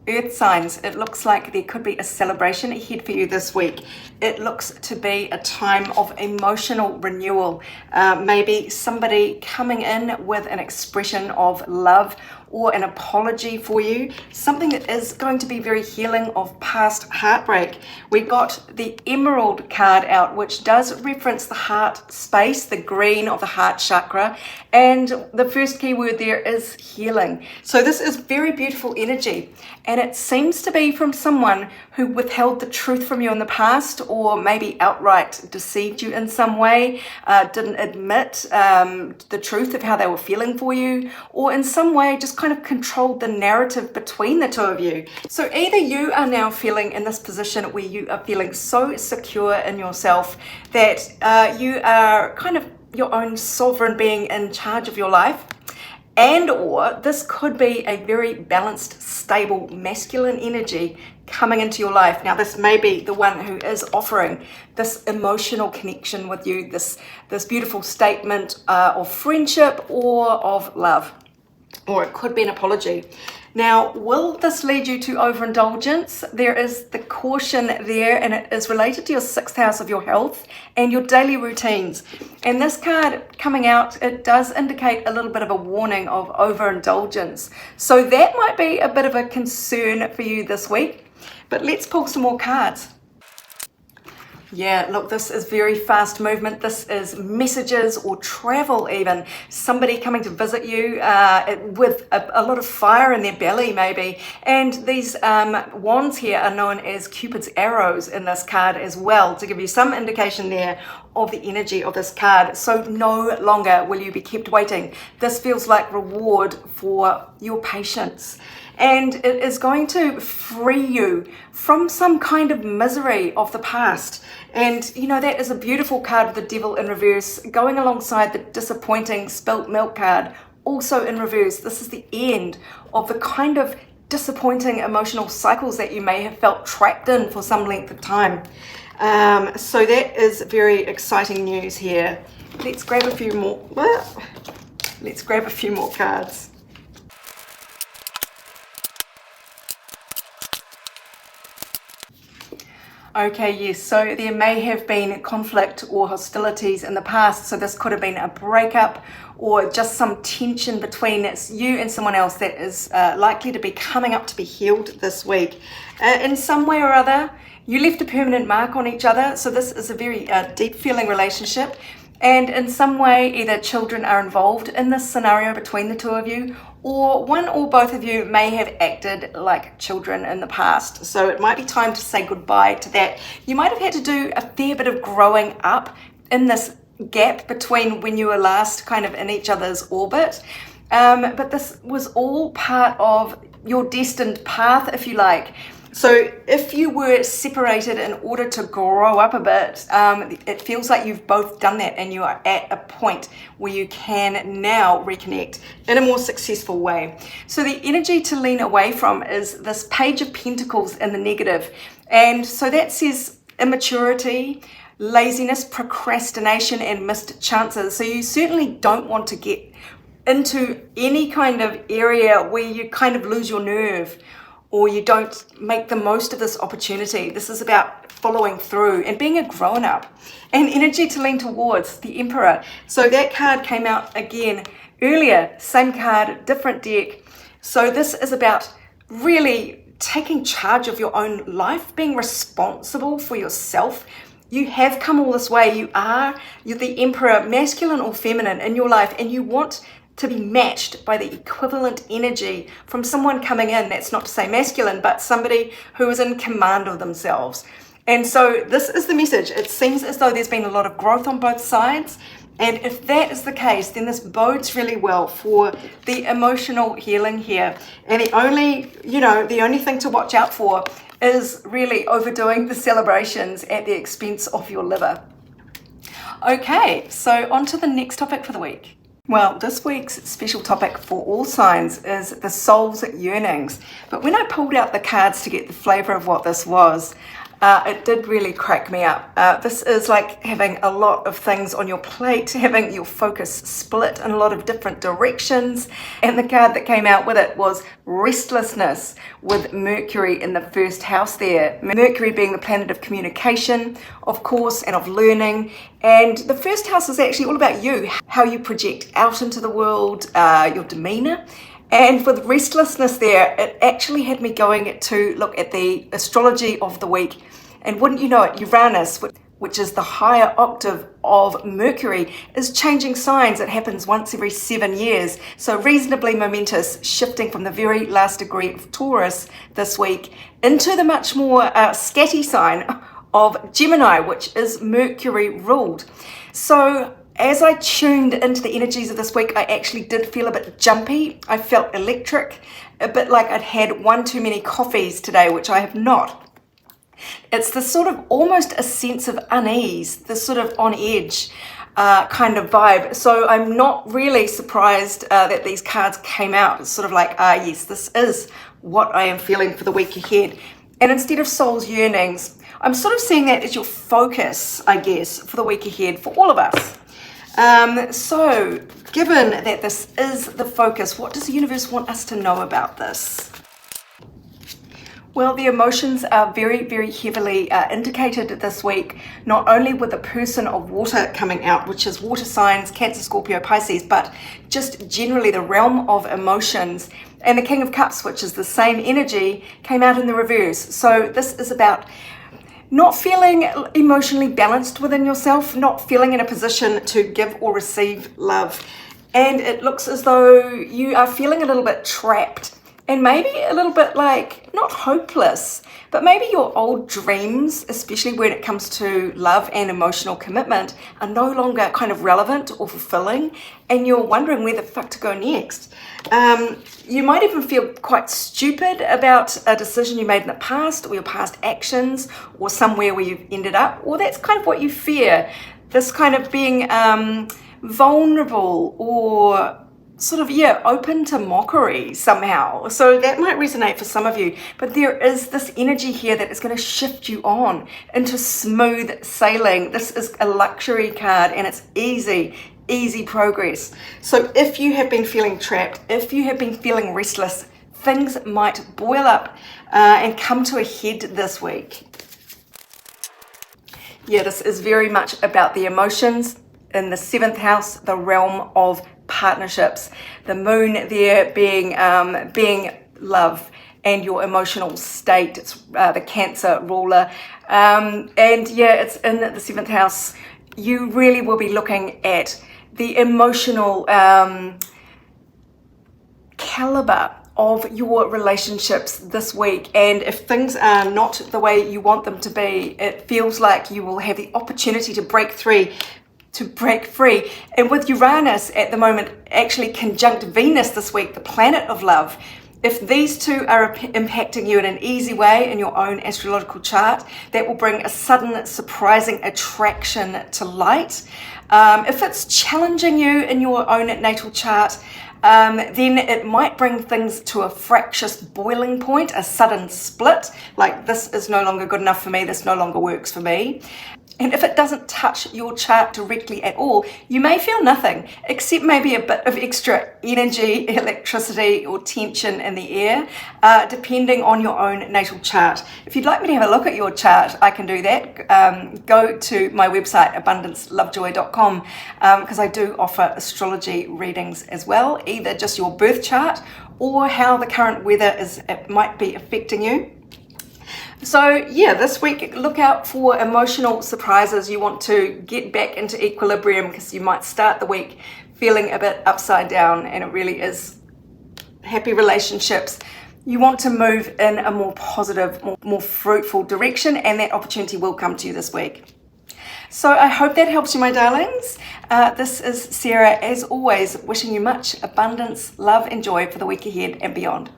Earth signs, it looks like there could be a celebration ahead for you this week. It looks to be a time of emotional renewal. Maybe somebody coming in with an expression of love or an apology for you, something that is going to be very healing of past heartbreak. We got the Emerald card out, which does reference the heart space, the green of the heart chakra, and the first key word there is healing. So this is very beautiful energy, and it seems to be from someone who withheld the truth from you in the past, or maybe outright deceived you in some way, didn't admit the truth of how they were feeling for you, or in some way just kind of controlled the narrative between the two of you. So either you are now feeling in this position where you are feeling so secure in yourself that you are kind of your own sovereign being in charge of your life, and or this could be a very balanced, stable, masculine energy coming into your life. Now, this may be the one who is offering this emotional connection with you, this beautiful statement of friendship or of love, or it could be an apology. Now, will this lead you to overindulgence? There is the caution there, and it is related to your 6th house of your health and your daily routines. And this card coming out, it does indicate a little bit of a warning of overindulgence. So that might be a bit of a concern for you this week. But let's pull some more cards. Yeah, look, this is very fast movement. This is messages or travel even. Somebody coming to visit you with a lot of fire in their belly maybe. And these wands here are known as Cupid's arrows in this card as well, to give you some indication there of the energy of this card. So no longer will you be kept waiting. This feels like reward for your patience. And it is going to free you from some kind of misery of the past. And you know, that is a beautiful card with the Devil in reverse, going alongside the disappointing spilt milk card, also in reverse. This is the end of the kind of disappointing emotional cycles that you may have felt trapped in for some length of time. So that is very exciting news here. Let's grab a few more. Let's grab a few more cards. Okay, yes, so there may have been conflict or hostilities in the past, so this could have been a breakup or just some tension between you and someone else that is likely to be coming up to be healed this week. In some way or other, you left a permanent mark on each other, so this is a very deep feeling relationship, and in some way either children are involved in this scenario between the two of you, or one or both of you may have acted like children in the past. So it might be time to say goodbye to that. You might have had to do a fair bit of growing up in this gap between when you were last kind of in each other's orbit. But this was all part of your destined path, if you like. So if you were separated in order to grow up a bit, it feels like you've both done that and you are at a point where you can now reconnect in a more successful way. So the energy to lean away from is this Page of Pentacles in the negative. And so that says immaturity, laziness, procrastination, and missed chances. So you certainly don't want to get into any kind of area where you kind of lose your nerve, or you don't make the most of this opportunity. This is about following through and being a grown-up. And energy to lean towards, the Emperor. So that card came out again earlier, same card, different deck. So this is about really taking charge of your own life, being responsible for yourself. You have come all this way. You're the Emperor, masculine or feminine in your life, and you want to be matched by the equivalent energy from someone coming in. That's not to say masculine, but somebody who is in command of themselves. And so this is the message. It seems as though there's been a lot of growth on both sides. And if that is the case, then this bodes really well for the emotional healing here. And the only thing to watch out for is really overdoing the celebrations at the expense of your liver. Okay, so on to the next topic for the week. Well, this week's special topic for all signs is the soul's yearnings. But when I pulled out the cards to get the flavor of what this was, it did really crack me up. This is like having a lot of things on your plate, having your focus split in a lot of different directions. And the card that came out with it was restlessness, with Mercury in the first house there. Mercury being the planet of communication, of course, and of learning. And the first house is actually all about you, how you project out into the world, your demeanor. And with restlessness there, it actually had me going to look at the astrology of the week. And wouldn't you know it, Uranus, which is the higher octave of Mercury, is changing signs. It happens once every 7 years. So reasonably momentous, shifting from the very last degree of Taurus this week into the much more scatty sign of Gemini, which is Mercury ruled. So as I tuned into the energies of this week, I actually did feel a bit jumpy. I felt electric, a bit like I'd had one too many coffees today, which I have not. It's this sort of almost a sense of unease, this sort of on edge kind of vibe. So I'm not really surprised that these cards came out. It's sort of like, yes, this is what I am feeling for the week ahead. And instead of soul's yearnings, I'm sort of seeing that as your focus, I guess, for the week ahead for all of us. So given that this is the focus, what does the universe want us to know about this? Well, the emotions are very, very heavily indicated this week, not only with the person of water coming out, which is water signs, Cancer, Scorpio, Pisces, but just generally the realm of emotions. And the King of Cups, which is the same energy, came out in the reverse. So this is about not feeling emotionally balanced within yourself, not feeling in a position to give or receive love. And it looks as though you are feeling a little bit trapped and maybe a little bit like, not hopeless, but maybe your old dreams, especially when it comes to love and emotional commitment, are no longer kind of relevant or fulfilling, and you're wondering where the fuck to go next. You might even feel quite stupid about a decision you made in the past, or your past actions, or somewhere where you've ended up, or that's kind of what you fear. This kind of being vulnerable or sort of, open to mockery somehow. So that might resonate for some of you, but there is this energy here that is going to shift you on into smooth sailing. This is a luxury card and it's easy progress. So if you have been feeling trapped, if you have been feeling restless, things might boil up and come to a head this week. Yeah, this is very much about the emotions in the 7th house, the realm of partnerships. The moon there being love and your emotional state. It's the Cancer ruler. It's in the 7th house. You really will be looking at the emotional caliber of your relationships this week, and if things are not the way you want them to be, it feels like you will have the opportunity to break free. And with Uranus at the moment actually conjunct Venus this week, the planet of love, if these two are impacting you in an easy way in your own astrological chart, that will bring a sudden surprising attraction to light. If it's challenging you in your own natal chart, then it might bring things to a fractious boiling point, a sudden split, like this is no longer good enough for me, this no longer works for me. And if it doesn't touch your chart directly at all, you may feel nothing, except maybe a bit of extra energy, electricity, or tension in the air, depending on your own natal chart. If you'd like me to have a look at your chart, I can do that. Go to my website, abundancelovejoy.com, because I do offer astrology readings as well, either just your birth chart or how the current weather might be affecting you. So this week, look out for emotional surprises. You want to get back into equilibrium because you might start the week feeling a bit upside down, and it really is happy relationships. You want to move in a more positive, more fruitful direction, and that opportunity will come to you this week. So I hope that helps you, my darlings. This is Sarah, as always, wishing you much abundance, love, and joy for the week ahead and beyond.